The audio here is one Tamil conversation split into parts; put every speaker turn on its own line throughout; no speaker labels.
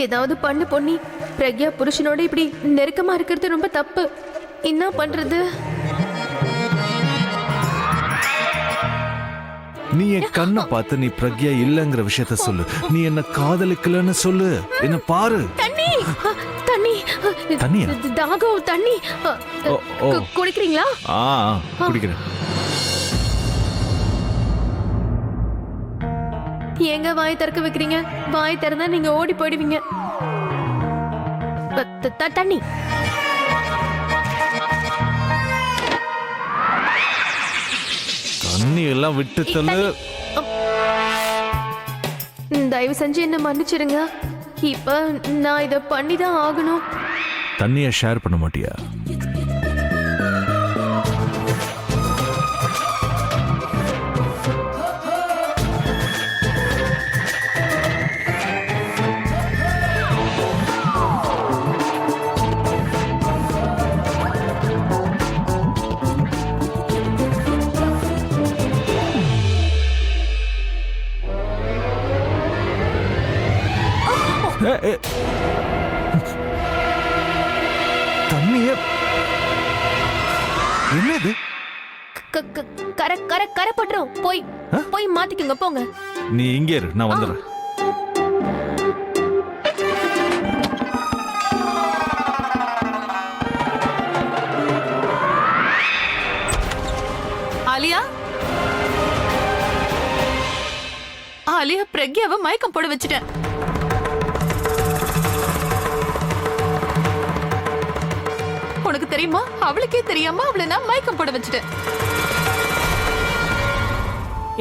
ஏதாவது பண்ணு பொன்னி. பிரக்யா புருஷனோட இப்படி நெருக்கமா இருக்கிறது ரொம்ப தப்பு. என்ன பண்றது?
நீ என் கண்ணை பார்த்து நீ பிரக்யா இல்லங்கிற விஷயத்த சொல்லு. நீ என்ன காதலிக்கலன்னு சொல்லு. என்ன பாரு.
தண்ணி தண்ணி
தண்ணியா?
தாகம். தண்ணி குடிக்கிறீங்களா?
குடிக்கிறேன்.
எங்க வாய் திறக்க வைக்கிறீங்க? வாய் திறந்தா நீங்க ஓடி போயிடுவீங்க. தண்ணி.
தண்ணி எல்லாம் விட்டு தள்ளு.
தயவு செஞ்சு என்ன மன்னிச்சிருங்க. இப்ப நான் இத பண்ணிதான் ஆகணும்.
தண்ணிய ஷேர் பண்ண மாட்டியா? தண்ணிய என்னது?
கரை பட்டுரும். போய் மாத்திக்கங்க போங்க.
நீ இங்கே இரு, நான் வந்துடுறேன்.
ஆலியா, ஆலியா பிரக்யாவை மயக்கம் போட வச்சுட்டேன். உனக்கு தெரியுமா? அவளுக்கே தெரியாம அவளை நான் மயக்கம் போட வச்சுட்டேன்.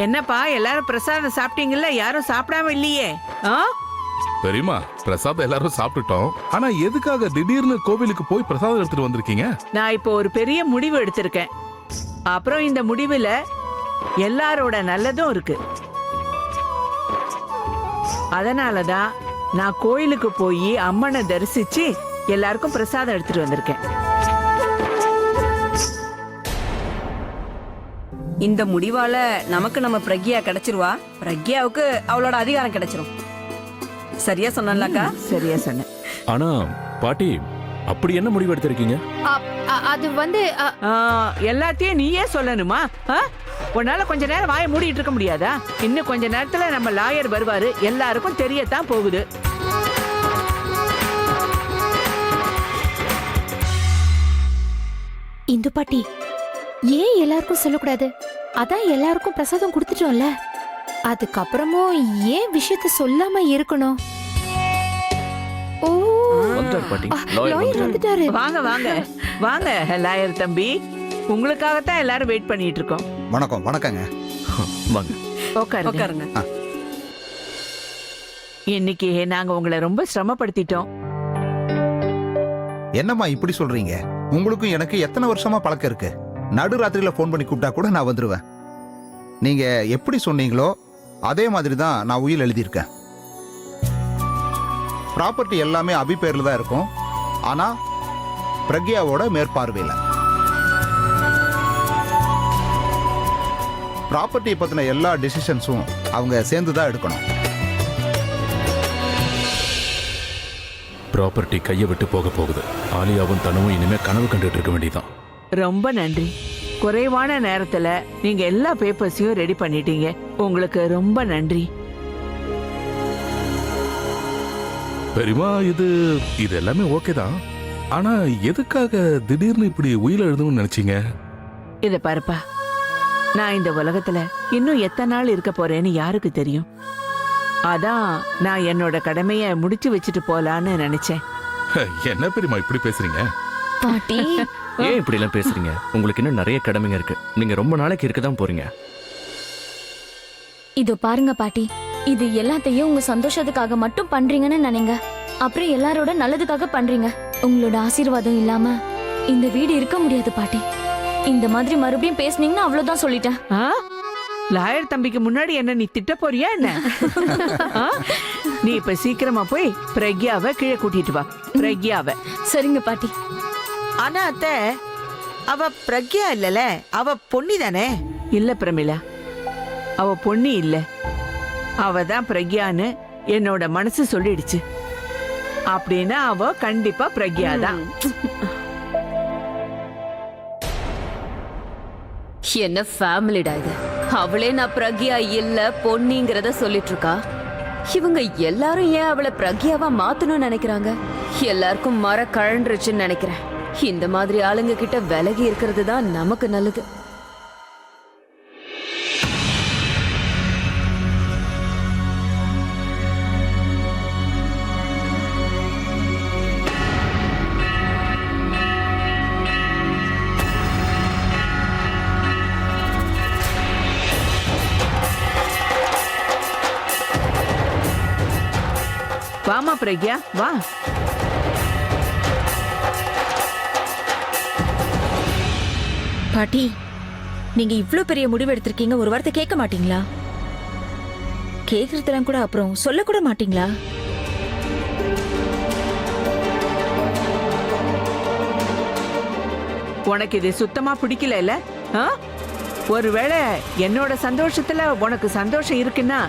என்னப்பா எல்லாரும் பிரசாதம் சாப்பிட்டீங்கல்ல? யாரும் சாப்பிடாம இல்லையே?
பெரியமா, பிரசாதம் எல்லாரும் சாப்பிட்டுட்டோம். ஆனா எதுக்காக திடீர்னு கோவிலுக்கு போய் பிரசாதம் எடுத்துட்டு வந்திருக்கீங்க?
நான் இப்போ ஒரு பெரிய முடிவு எடுத்திருக்கேன். அப்புறம் இந்த முடிவுல எல்லாரோட நல்லதும் இருக்கு. அதனாலதான் நான் கோயிலுக்கு போய் அம்மனை தரிசிச்சு எல்லாருக்கும் பிரசாதம் எடுத்துட்டு வந்திருக்கேன்.
இந்த முடிவால நமக்கு நம்ம பிரக்யா கிடைச்சிருவா. பிரக்யாவுக்கு அவளோட அதிகாரம் கிடைச்சிரும். சரியா சொன்னேன்லக்கா?
சரியா சொன்னேன்.
ஆனா பாட்டி, அப்படி என்ன முடிவு எடுத்திருக்கீங்க?
அது வந்து
எல்லாத்தையும் நீயே சொல்லணுமா? உன்னால கொஞ்ச நேரம் வாயை மூடிட்டு இருக்க முடியாதா? இன்னும் கொஞ்ச நேரத்துல நம்ம லாயர் வருவாரு. எல்லாருக்கும் தெரியத்தான் போகுது.
இந்து பாட்டி, ஏன் எல்லாருக்கும் சொல்லக்கூடாது? அதான் எல்லாருக்கும் பிரசாதம் கொடுத்துட்டோம்ல. அதுக்கப்புறமும் ஏன் விஷயத்த சொல்லாம இருக்கணும்? ஓ, லாயர் வந்துட்டாரு.
வாங்க வாங்க வாங்க லாயர் தம்பி, உங்களுக்காகத்தான் எல்லாரும் வெயிட் பண்ணிட்டு இருக்கோம்.
வணக்கம். வணக்கங்க.
வாங்க
உட்காருங்க.
இன்னைக்கு நாங்க உங்களை ரொம்ப சிரமப்படுத்திட்டோம்.
என்னம்மா இப்படி சொல்றீங்க? உங்களுக்கும் எனக்கு எத்தனை வருஷமா பழக்கம் இருக்கு. நடுராத்திரியில போன் பண்ணி கூப்பிட்டா கூட நான் வந்துருவேன். நீங்க எப்படி சொன்னீங்களோ அதே மாதிரி தான் நான் உயில் எழுதியிருக்கேன். ப்ராப்பர்ட்டி எல்லாமே அபி பேர்ல தான் இருக்கும். ஆனா பிரக்யாவோட மேற்பார்வையில். ப்ராப்பர்ட்டி பத்தின எல்லா டிசிஷன்ஸும் அவங்க சேர்ந்து தான் எடுக்கணும்.
ப்ராப்பர்ட்டி கையை விட்டு போக போகுது. ஆலியாவும் தனவும் இனிமே கனவு கண்டுட்டு இருக்க வேண்டியதான்.
ரொம்ப நன்றி. குறைவான நேரத்துல நீங்க எல்லா பேப்பர்ஸையும் ரெடி பண்ணிட்டீங்க. உங்களுக்கு ரொம்ப நன்றி.
பெரியமா, இது எல்லாமே ஓகே தான். ஆனா எதுக்காக திடீர்னு இப்படி உயிர் எழுதணும்னு நினைச்சீங்க?
இத பாருப்பா, நான் இந்த உலகத்துல இன்னும் எத்தனை நாள் இருக்க போறேன்னு யாருக்கு தெரியும்? அதான் நான் என்னோட கடமைய முடிச்சு வச்சுட்டு போலான்னு நினைச்சேன்.
என்ன பெரியமா இப்படி பேசுறீங்க?
பாட்டி,
ஏன் இப்படி எல்லாம் பேசுறீங்க? உங்களுக்கு இன்னும் நிறைய கடமைங்க இருக்கு. நீங்க ரொம்ப நாளைக்கு இருக்கதான் போறீங்க.
இதோ பாருங்க பாட்டி, இது எல்லாத்தையும் உங்க சந்தோஷத்துக்காக மட்டும் பண்றீங்கன்னு நினைங்க. அப்புறம் எல்லாரோட நல்லதுக்காக பண்றீங்க. உங்களோட ஆசீர்வாதம் இல்லாம இந்த வீடு இருக்க முடியாது பாட்டி. இந்த மாதிரி மறுபடியும் பேசுனீங்கன்னா அவ்வளவுதான் சொல்லிட்டேன்.
லாயர் தம்பிக்கு முன்னாடி என்ன நீ திட்ட போறியா என்ன? நீ இப்ப சீக்கிரமா போய் பிரக்யாவை கீழே கூட்டிட்டு வா. பிரக்யாவை.
சரிங்க பாட்டி.
ஆனா அத்தை, அவ பிரக்யா இல்லல, அவ பொன்னி தானே?
இல்ல பிரமிளா, அவ பொன்னி இல்ல. அவ தான் பிரக்யான்னு என்னோட மனசு சொல்லிடுச்சு. அப்படின்னா அவ கண்டிப்பா பிரக்யா தான்.
என்ன ஃபேமிலிடா இது? அவளே நான் பிரக்யா இல்ல பொன்னிங்கிறத சொல்லிட்டு இருக்கா. இவங்க எல்லாரும் ஏன் அவளை பிரக்யாவா மாத்தணும்னு நினைக்கிறாங்க? எல்லாருக்கும் மர கழண்டுருச்சுன்னு நினைக்கிறேன். இந்த மாதிரி ஆளுங்க கிட்ட விலகி இருக்கிறது தான் நமக்கு நல்லது.
வாமா பிரக்யா, வா.
பாட்டி, நீங்க இவ்ளோ பெரிய முடிவு எடுத்திருக்கீங்க, ஒரு வார்த்தை கேட்க மாட்டீங்களா? கேக்குறதெல்லாம் கூட அப்புறம் சொல்ல கூட மாட்டீங்களா?
உனக்கு இது சுத்தமா பிடிக்கல இல்ல? ஒருவேளை என்னோட சந்தோஷத்துல உனக்கு சந்தோஷம் இருக்குன்னா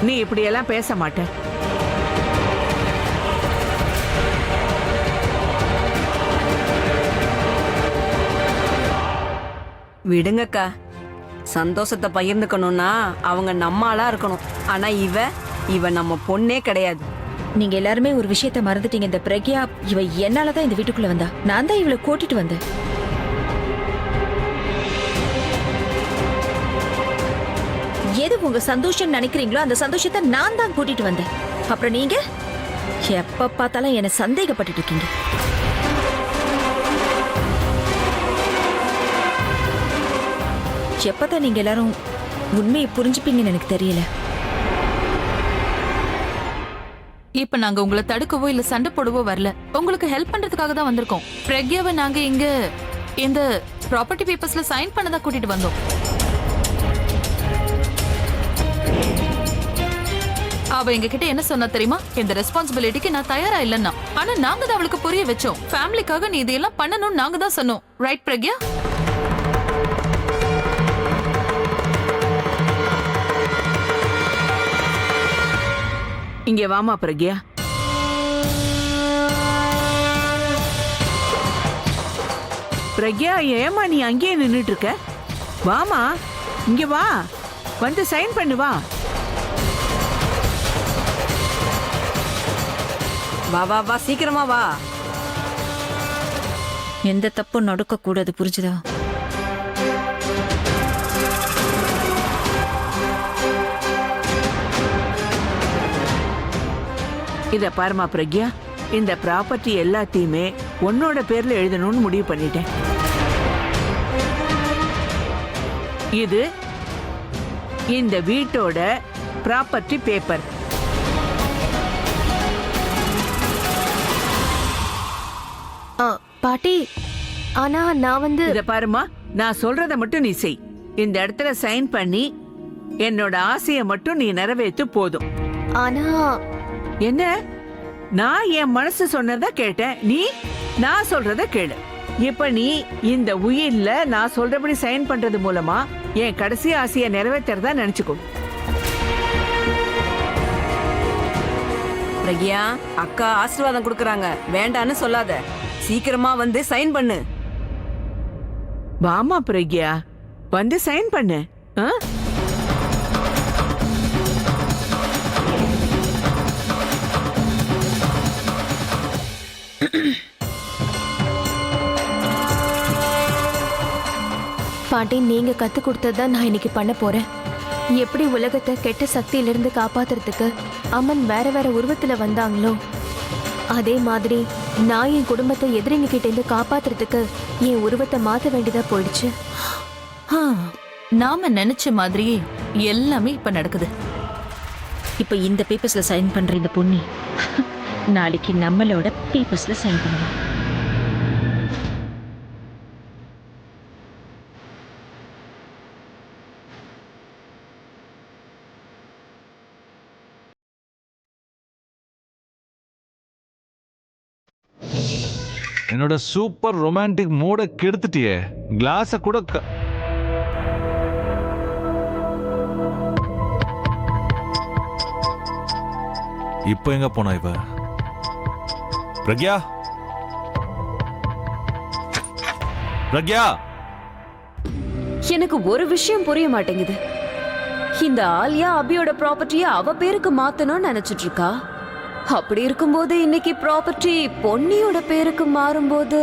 நீ இப்படி எல்லாம் பேச மாட்ட.
விடுங்கக்கா, சந்தோஷத்தை பகிர்ந்துக்கணும்னா அவங்க நம்ம ஆளா இருக்கணும். ஆனா இவ நம்ம பொண்ணே கிடையாது.
நீங்க எல்லாருமே ஒரு விஷயத்த மறந்துட்டீங்க. இந்த பிரக்யா, இவ என்னாலதான் இந்த வீட்டுக்குள்ள வந்தா. நான் தான் இவளை கூட்டிட்டு வந்தேன். எது உங்க சந்தோஷம் நினைக்கிறீங்களோ அந்த சந்தோஷத்தை நான் தான் கூட்டிட்டு வந்தேன். அப்புறம் நீங்க எப்ப பார்த்தாலும் என்ன சந்தேகப்பட்டுட்டு இருக்கீங்க. எப்பதான் நீங்க எல்லாரும் உண்மையை புரிஞ்சுப்பீங்கன்னு எனக்கு தெரியல.
இப்ப நாங்க உங்களை தடுக்கவோ இல்ல சண்டை போடவோ வரல. உங்களுக்கு ஹெல்ப் பண்றதுக்காக தான் வந்திருக்கோம். பிரக்யாவை நாங்க இங்க இந்த ப்ராப்பர்ட்டி பேப்பர்ஸ்ல சைன் பண்ணதா கூட்டிட்டு வந்தோம். அவ எங்க கிட்ட என்ன சொன்னா தெரியுமா? இந்த ரெஸ்பான்சிபிலிட்டிக்கு நான் தயாரா இல்லைன்னா. ஆனா நாங்க தான் அவளுக்கு புரிய வச்சோம். ஃபேமிலிக்காக நீ இதெல்லாம் பண்ணணும்னு நாங்க தான் சொன்னோம். ரைட் பிரக்யா?
இங்க வாமா பிரக்யா. பிரக்யா, ஏமா நீ அங்கேயே நின்னுட்டு இருக்க? வாமா, இங்க வா, வந்து சைன் பண்ணு வா.
வா வா வா, சீக்கிரமா வா.
எந்த தப்பும் நடக்க கூடாது, புரிஞ்சுதா?
இத பாருமா பிரக்யா, இந்த ப்ராப்பர்ட்டி எல்லாத்தையுமே உன்னோட பேர்ல எழுதணும்னு முடிவு பண்ணிட்டேன். இது இந்த வீட்டோட ப்ராப்பர்ட்டி பேப்பர்.
பாட்டி, ஆனா நான்
இத பாருமா, நான் சொல்றத மட்டும் நீ செய். இந்த இடத்துல சைன் பண்ணி என்னோட ஆசையை மட்டும் நீ நிறைவேற்று போதும்.
ஆனா
என்ன? நான் என் மனசு சொன்னதா கேட்டேன், நீ நான் சொல்றத கேளு. இப்ப நீ இந்த உயிர்ல நான் சொல்றபடி சைன் பண்றது மூலமா என் கடைசி ஆசையை நிறைவேற்றறதா நினைச்சுக்கோ.
பிரக்யா, அக்கா ஆசீர்வாதம் கொடுக்கறாங்க, வேண்டான்னு சொல்லாத. சீக்கிரமா வந்து சைன் பண்ணு.
வாமா பிரக்யா, வந்து சைன் பண்ணு.
பாட்டி, நீங்க கத்து கொடுத்ததான் நான் இன்னைக்கு பண்ண போறேன். எப்படி உலகத்தை கெட்ட சக்தியிலிருந்து காப்பாத்துறதுக்கு அம்மன் வேற வேற உருவத்துல வந்தாங்களோ, அதே மாதிரி நான் என் குடும்பத்தை எதிரிங்க கிட்ட இருந்து காப்பாத்துறதுக்கு என் உருவத்தை மாத்த வேண்டியதா போயிடுச்சு.
நாம நினைச்ச மாதிரியே எல்லாமே இப்ப நடக்குது.
இப்ப இந்த பேப்பர்ஸ்ல சைன் பண்ற இந்த பொண்ணி நாளைக்கு நம்மளோட பேப்பர்ஸ்ல சைன் பண்ணுவா.
என்னோட சூப்பர் ரொமான்டிக் மூட கெடுத்துட்டியே. கிளாஸ கூட இப்போ எங்க போனா இவ? பிரக்யா, பிரக்யா,
எனக்கு ஒரு விஷயம் புரிய மாட்டேங்குது. இந்த ஆலியா அபியோட ப்ராப்பர்ட்டியை அவ பேருக்கு மாத்தணும்னு நினைச்சிட்டு இருக்கா. அப்படி இருக்கும்போது இன்னைக்கு ப்ராப்பர்ட்டி பொன்னியோட பேருக்கு மாறும்போது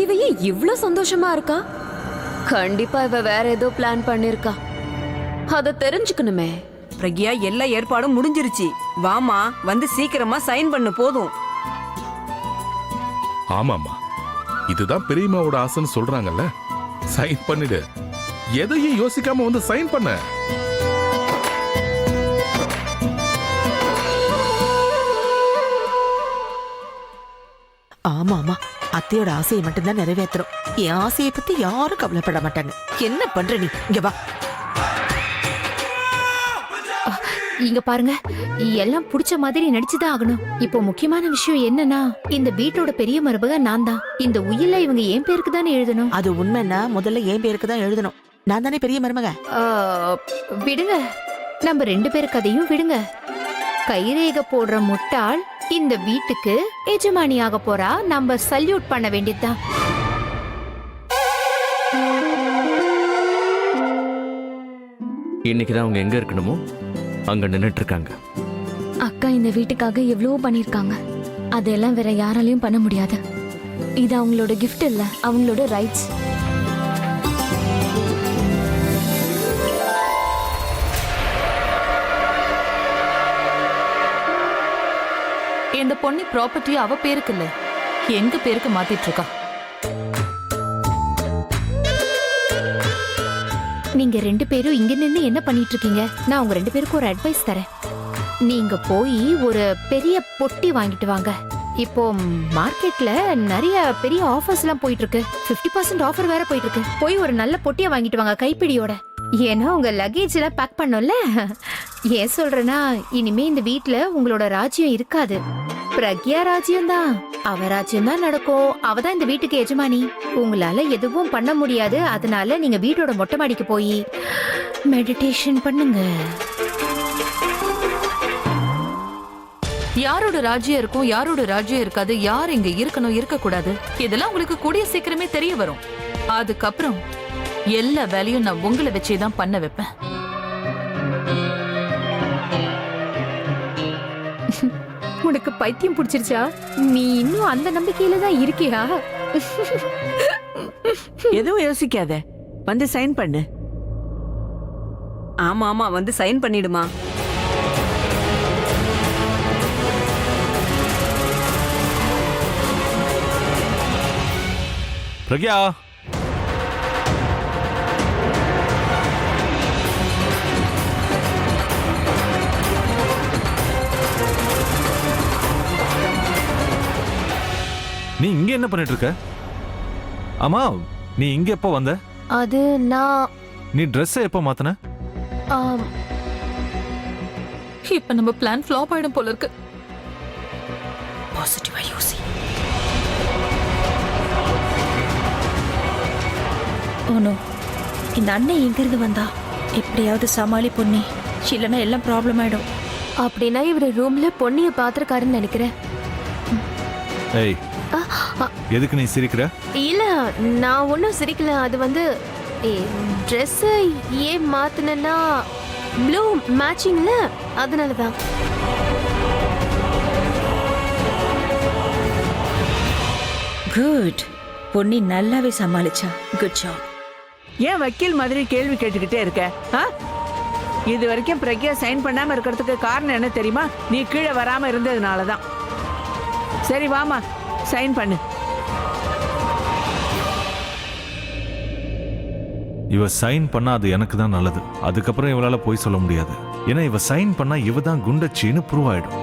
இவ ஏன் இவ்ளோ சந்தோஷமா இருக்கா? கண்டிப்பா இவ வேற ஏதோ பிளான் பண்ணிருக்கா. அத தெரிஞ்சுக்கணுமே.
பிரக்யா, எல்லா ஏற்பாடும் முடிஞ்சிருச்சு. வாமா, வந்து சீக்கிரமா சைன் பண்ணு போதும்.
ஆமாமா, இதுதான் பெரியம்மாவோட ஆசைன்னு சொல்றாங்கல்ல. சைன் பண்ணிடு. எதையும் யோசிக்காம வந்து சைன் பண்ண.
ஆமா ஆமா, அத்தையோட ஆசையை மட்டும்தான் நிறைவேற்றுறோம். என் ஆசையை பத்தி யாரும் கவலைப்பட மாட்டாங்க. என்ன பண்ற நீ? இங்க வா.
இங்க பாருங்க, எல்லாம் புடிச்ச மாதிரி நடிச்சுதான் ஆகணும். இப்போ முக்கியமான விஷயம் என்னன்னா, இந்த வீட்டோட பெரிய மருமக நான் தான். இந்த உயில இவங்க என் பேருக்கு தானே எழுதணும்.
அது உண்மைன்னா முதல்ல என் பேருக்கு தான் எழுதணும். நான் தானே பெரிய மருமக.
விடுங்க, நம்ம 2 பேர் கதையும் விடுங்க. கைரேகை போடுற முட்டாள் இந்த வீட்டுக்கு எஜமானியாக போறா. நம்ம சல்யூட் பண்ண வேண்டியதுதான்.
இன்னைக்கு தான் அவங்க எங்க இருக்கணுமோ அங்க நின்னுட்டு இருக்காங்க.
அக்கா இந்த வீட்டுக்காக எவ்வளவோ பண்ணிருக்காங்க. அதெல்லாம் வேற யாராலையும் பண்ண முடியாது. இது அவங்களோட கிஃப்ட் இல்ல, அவங்களோட ரைட்ஸ்.
இந்த பொண்ணு ப்ராப்பர்ட்டி அவ பேருக்கு இல்ல, எங்க பேருக்கு மாத்திட்டு இருக்கா.
நீங்க 2 பேரும் இங்க நின்னு என்ன பண்ணிட்டு இருக்கீங்க? நான் உங்க 2 பேருக்கு ஒரு அட்வைஸ் தரேன். நீங்க போய் ஒரு பெரிய பொட்டி வாங்கிட்டு வாங்க. இப்போ மார்க்கெட்ல நிறைய பெரிய ஆஃபர்ஸ் எல்லாம் போயிட்டு இருக்கு. 50% ஆஃபர் வேற போயிட்டு இருக்கு. போய் ஒரு நல்ல பொட்டியை வாங்கிட்டு வாங்க, கைப்பிடியோட. ஏன்னா உங்க லக்கேஜ் எல்லாம் பேக் பண்ணோம்ல. ஏன் சொல்றேன்னா, இனிமே இந்த வீட்ல உங்களோட ராஜ்யம் இருக்காது. பிரக்யா ராஜ்யம் தான். அவ ராஜ்யம் தான் நடக்கும். அவதான் இந்த வீட்டுக்கு எஜமானி. உங்களால எதுவும் பண்ண முடியாது. அதனால நீங்க வீட்டோட மொட்டை மாடிக்கு போய் மெடிடேஷன் பண்ணுங்க.
யாரோட ராஜ்யம் இருக்கும், யாரோட ராஜ்யம் இருக்காது, யார் இங்க இருக்கணும், இருக்க கூடாது, இதெல்லாம் உங்களுக்கு கூடிய சீக்கிரமே தெரிய வரும். அதுக்கப்புறம் எல்லா வேலையும் நான் உங்களை வச்சேதான் பண்ண வைப்பேன்.
உனக்கு பைத்தியம் பிடிச்சிருச்சா? நீ இன்னும் அந்த நம்பிக்கையில தான் இருக்கியா?
எதுவும் யோசிக்காத, வந்து சைன் பண்ணு.
ஆமா ஆமா, வந்து சைன் பண்ணிடுமா.
பிரக்யா, நீ இங்க என்ன பண்ணிட்டு இருக்க? ஆமா, நீ இங்க எப்போ வந்த?
அது நான்
நீ Dress எப்போ மாத்தின?
இப்ப நம்ம பிளான் ஃப்ளாப் ஆயிடும் போல இருக்கு.
பாசிட்டிவா யோசி. ஓனோ, இந்த அண்ணன் எங்கிருந்து வந்தா? எப்படியாவது சமாளி பொன்னி, இல்லைன்னா எல்லாம் ப்ராப்ளம் ஆயிடும்.
அப்படின்னா இவரு ரூம்ல பொண்ணிய பாத்திருக்காருன்னு நினைக்கிறேன்.
ஏய், எதுக்கு நீ சிரிக்கிற?
இல்ல, நான் ஒன்னும் சிரிக்கல. அது வந்து ட்ரெஸ் ஏன் மாத்தினா ப்ளூ மேட்சிங்ல, அதனாலதான்.
குட், பொன்னி நல்லாவே சமாளிச்சா. Good job.
ஏன் வக்கீல் மாதிரி கேள்வி கேட்டுக்கிட்டே இருக்க? இது வரைக்கும் பிரக்யா சைன் பண்ணாம இருக்கிறதுக்கு காரணம் என்ன தெரியுமா? நீ கீழே வராம இருந்ததுனாலதான். சரி வாமா, சைன் பண்ணு.
இவ சைன் பண்ணா அது எனக்கு தான் நல்லது. அதுக்கப்புறம் இவளால போய் சொல்ல முடியாது. ஏன்னா இவ சைன் பண்ணா இவ தான் குண்டச்சின்னு ப்ரூவ் ஆயிடும்.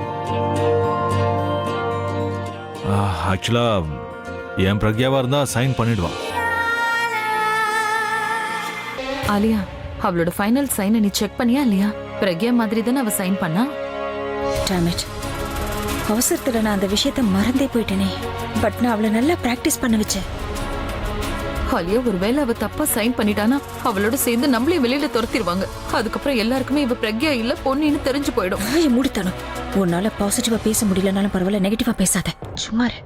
ஆக்சுவலா என் பிரக்யாவா இருந்தா சைன் பண்ணிடுவான்.
ஆலியா, அவளோட ஃபைனல் சைனை நீ செக் பண்ணியா இல்லையா? பிரக்யா மாதிரி தானே அவ சைன் பண்ணா.
டேமேட், அவசரத்துல நான் அந்த விஷயத்த மறந்தே போயிட்டேனே. பட் நான் அவளை நல்லா பிராக்டிஸ் பண்ண வச்சேன்.
ஆலியா ஒருவேளை அவ தப்பா சைன் பண்ணிட்டானா அவளோட சேர்ந்து நம்மளையும் வெளியில துரத்திடுவாங்க. அதுக்கப்புறம் எல்லாருக்குமே இவ பிரக்யா இல்ல பொண்ணுன்னு தெரிஞ்சு போயிடும்.
மூடித்தனும். உன்னால பாசிட்டிவா பேச முடியலனாலும் பரவாயில்ல, நெகட்டிவா பேசாத. சும்மா இரு.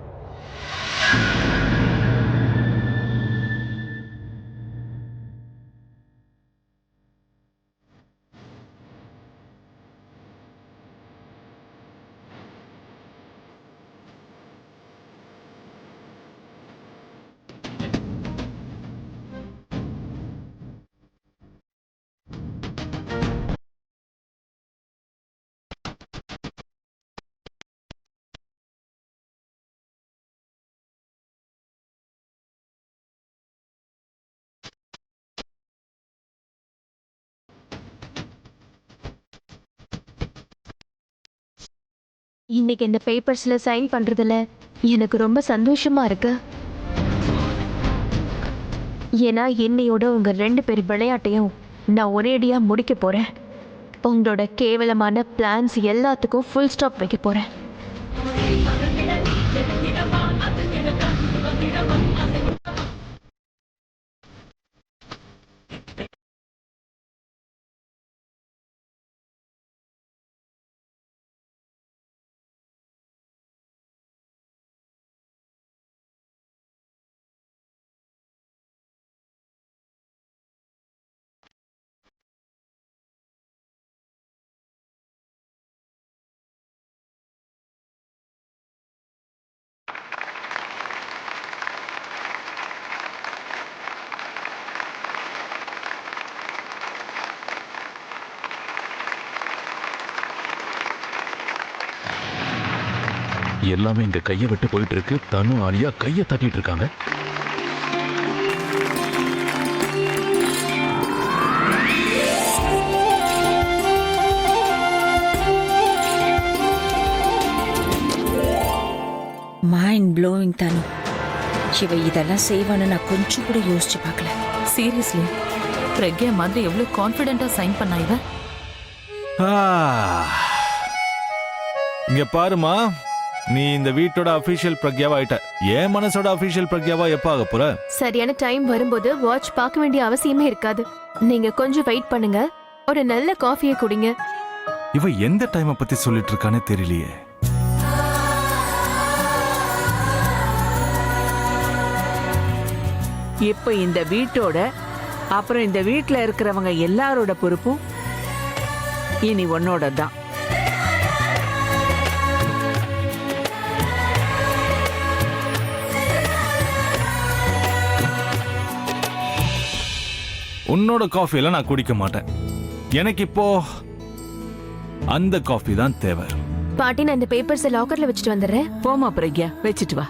இன்னைக்கு இந்த பேப்பர்ஸ்ல சைன் பண்றதுல எனக்கு ரொம்ப சந்தோஷமா இருக்கு. ஏன்னா என்னையோட உங்க 2 பேர் விளையாட்டையும் நான் ஒரேடியா முடிக்க போறேன். உங்களோட கேவலமான பிளான்ஸ் எல்லாத்துக்கும் ஃபுல் ஸ்டாப் வைக்க போறேன்.
எல்லாமே இங்க கையை விட்டு போயிட்டு இருக்கு. தனு ஆலியா கையை தட்டிட்டு இருக்காங்க.
மைண்ட் ப்ளோவிங் தானு. இவ இதெல்லாம் செய்வான்னு நான் கொஞ்சம் கூட யோசிச்சு பார்க்கல.
சீரியஸ்லி பிரக்யா மாதிரி எவ்வளவு கான்ஃபிடென்ட்டா சைன் பண்ணா இவ.
இங்க பாருமா, நீ இந்த வீட்டோட அபிஷியல் பிரக்யாவா ஆயிட்ட. என் மனசோட அபிஷியல் பிரக்யாவா எப்ப ஆக போற?
சரியான டைம் வரும்போது வாட்ச் பார்க்க வேண்டிய அவசியமே இருக்காது. நீங்க கொஞ்சம் வெயிட் பண்ணுங்க. ஒரு நல்ல காஃபியை குடிங்க.
இவ எந்த டைமை பத்தி சொல்லிட்டு இருக்கானே தெரியலையே.
இப்ப இந்த வீட்டோட அப்புறம் இந்த வீட்ல இருக்கிறவங்க எல்லாரோட பொறுப்பும் இனி உன்னோட தான்.
உன்னோட காஃபியெல்லாம் நான் குடிக்க மாட்டேன். எனக்கு இப்போ அந்த காஃபி தான் தேவை.
பாட்டி, நான் இந்த பேப்பர்ஸ் லாக்கர்ல வச்சுட்டு வந்துடுறேன்.
போமா பிரக்யா, வச்சுட்டு வா.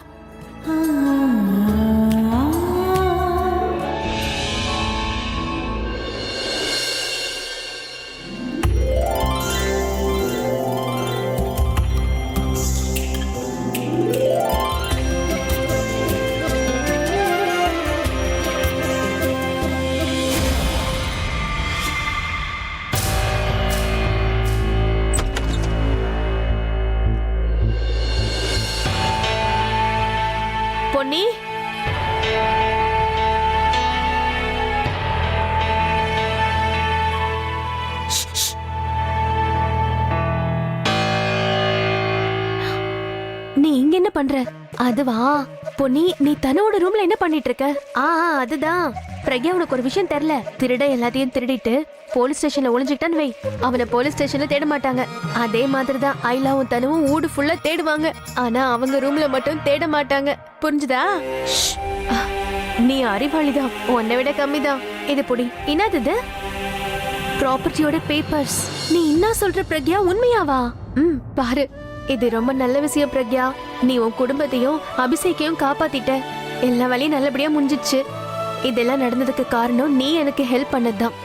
பொன்னி, நீ இங்க என்ன பண்ற? அதுவா பொன்னி, நீ தனோட ரூம்ல என்ன பண்ணிட்டு இருக்க? அதுதான் பிரக்யா, உனக்கு ஒரு விஷயம் தெரியல. திருட எல்லாத்தையும் திருடிட்டு போலீஸ் ஸ்டேஷன்ல ஒளிஞ்சுக்கிட்டான்னு வை, அவனை போலீஸ் ஸ்டேஷன்ல தேட மாட்டாங்க. அதே மாதிரிதான் ஐலாவும் தனுவும் ஊடு ஃபுல்லா தேடுவாங்க. ஆனா அவங்க ரூம்ல மட்டும் தேட மாட்டாங்க. புரிஞ்சுதா? நீ அறிவாளிதான், உன்னை விட கம்மிதான். இது புடி. என்னது? ப்ராப்பர்ட்டியோட பேப்பர்ஸ். நீ என்ன சொல்ற பிரக்யா? உண்மையாவா? பாரு, இது ரொம்ப நல்ல விஷயம் பிரக்யா. நீ உன் குடும்பத்தையும் அபிஷேக்கையும் காப்பாத்திட்ட. எல்லா வழியும் நல்லபடியா முடிஞ்சிச்சு. இதெல்லாம் நடந்ததுக்கு காரணம் நீ எனக்கு ஹெல்ப் பண்ணதுதான்.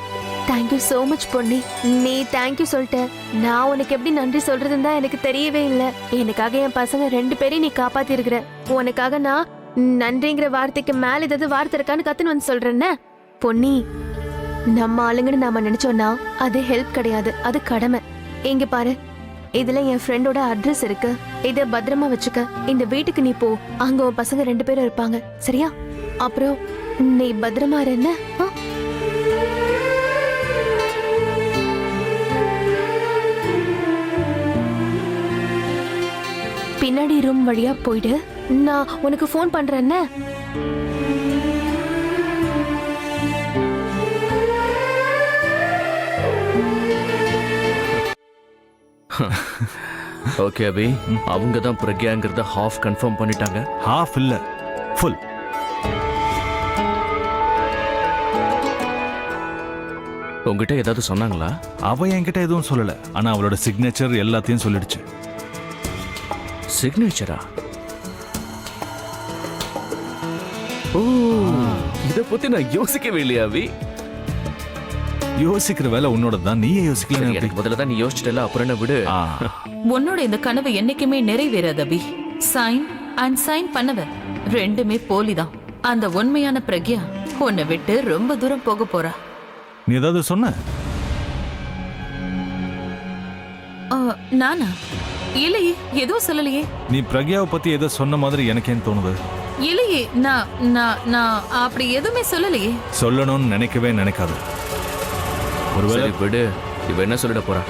Thank you so much Ponni. நீ தேங்க்யூ சொல்லிட்ட. நான் உனக்கு எப்படி நன்றி சொல்றதுன்னு தான் எனக்கு தெரியவே இல்லை. எனக்காக என் பசங்க 2 பேரையும் நீ காப்பாத்தி இருக்கிற. உனக்காக நான் நன்றிங்கிற வார்த்தைக்கு மேல ஏதாவது வார்த்தை இருக்கான்னு கத்துன்னு வந்து சொல்றேன்ன. பொன்னி, நம்ம ஆளுங்கன்னு நாம நினைச்சோம்னா அது ஹெல்ப் கிடையாது, அது கடமை. இங்க பாரு, இதுல என் ஃப்ரெண்டோட அட்ரஸ் இருக்கு. இத பத்திரமா வச்சுக்க. இந்த வீட்டுக்கு நீ போ, அங்க உன் பசங்க 2 பேரும் இருப்பாங்க. சரியா? அப்புறம் நீ பத்திரமா இரு என்ன? ஆ? பின்னாடி ரூம் வழியா போயிடு. நான் உனக்கு ஃபோன் பண்றேன் என்ன?
ஓகே அபி, அவங்க தான் பிரக்யாங்கிறத ஹாஃப் கன்ஃபார்ம் பண்ணிட்டாங்க.
ஹாஃப் இல்ல, ஃபுல்.
உங்ககிட்ட ஏதாவது சொன்னாங்களா?
அவ என்கிட்ட எதுவும் சொல்லல, ஆனா அவளோட சிக்னேச்சர் எல்லாத்தையும் சொல்லிடுச்சு.
சிக்னேச்சரா? ஓ, இத பத்தி நான் யோசிக்கவே இல்லையா அபி.
யோசிக்கிற வேலை உன்னோட தான், நீயே யோசிக்கல.
எனக்கு முதல்ல தான் நீ யோசிச்சிட்டல, அப்புறம் என்ன விடு.
உன்னோட இந்த கனவு என்னைக்குமே நிறைவேறாது அபி. சைன் அண்ட் சைன் பண்ணவ ரெண்டுமே போலிதான். அந்த உண்மையான பிரக்யா உன்னை விட்டு ரொம்ப தூரம் போக போறா.
நீ ஏதாவது சொன்ன?
நானா? இல்லையே, எதுவும் சொல்லலையே.
நீ பிரக்யாவை பத்தி ஏதோ சொன்ன மாதிரி எனக்கு ஏன் தோணுது?
இல்லையே, நான் நான் நான் அப்படி எதுவுமே சொல்லலையே.
சொல்லணும்னு நினைக்கவே நினைக்காது. ஒருவேளை
சரி விடு, இவ என்ன சொல்லிட போறா?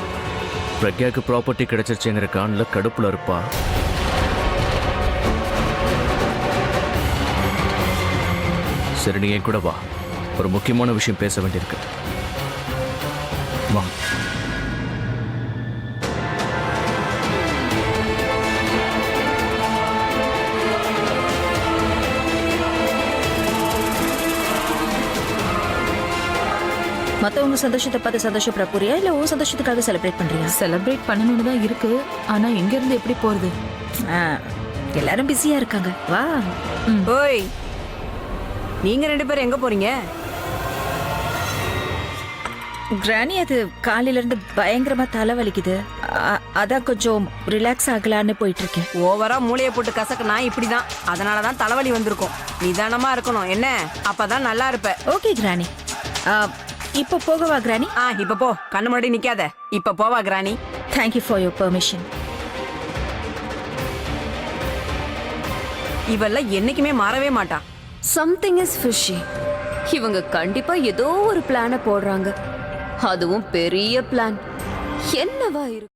பிரக்யாக்கு ப்ராப்பர்ட்டி கிடைச்சிருச்சுங்கிற கான்ல கடுப்புல இருப்பா. சரி, நீ என் கூட வா, ஒரு முக்கியமான விஷயம் பேச வேண்டியிருக்கு.
வா.
மத்தவங்க சந்தோஷத்தை பார்த்து சந்தோஷப்பட போறியா இல்ல உன் சந்தோஷத்துக்காக செலிப்ரேட் பண்றியா?
செலிப்ரேட் பண்ணணும்னு தான் இருக்கு, ஆனா எங்க இருந்து எப்படி போறது?
எல்லாரும் பிஸியா இருக்காங்க. வா.
ஓய், நீங்க ரெண்டு பேரும் எங்க போறீங்க?
கிரானி, அது காலையில இருந்து பயங்கரமா தலை வலிக்குது. அதான் கொஞ்சம் ரிலாக்ஸ் ஆகலான்னு போயிட்டு இருக்கேன்.
ஓவரா மூளையை போட்டு கசக்குனா இப்படிதான். அதனாலதான் தலைவலி வந்திருக்கும். நிதானமா இருக்கணும் என்ன, அப்பதான் நல்லா இருப்ப.
ஓகே கிரானி, இப்போ போகவா கிரானி?
இப்ப போ, கண்ணு முன்னாடி நிக்காத. இப்ப போவா granny.
Thank you for your permission.
இவெல்லாம் என்னைக்குமே மாறவே மாட்டா.
Something is fishy. இவங்க கண்டிப்பா ஏதோ ஒரு பிளான போடுறாங்க, அதுவும் பெரிய பிளான். என்னவா இருக்கு?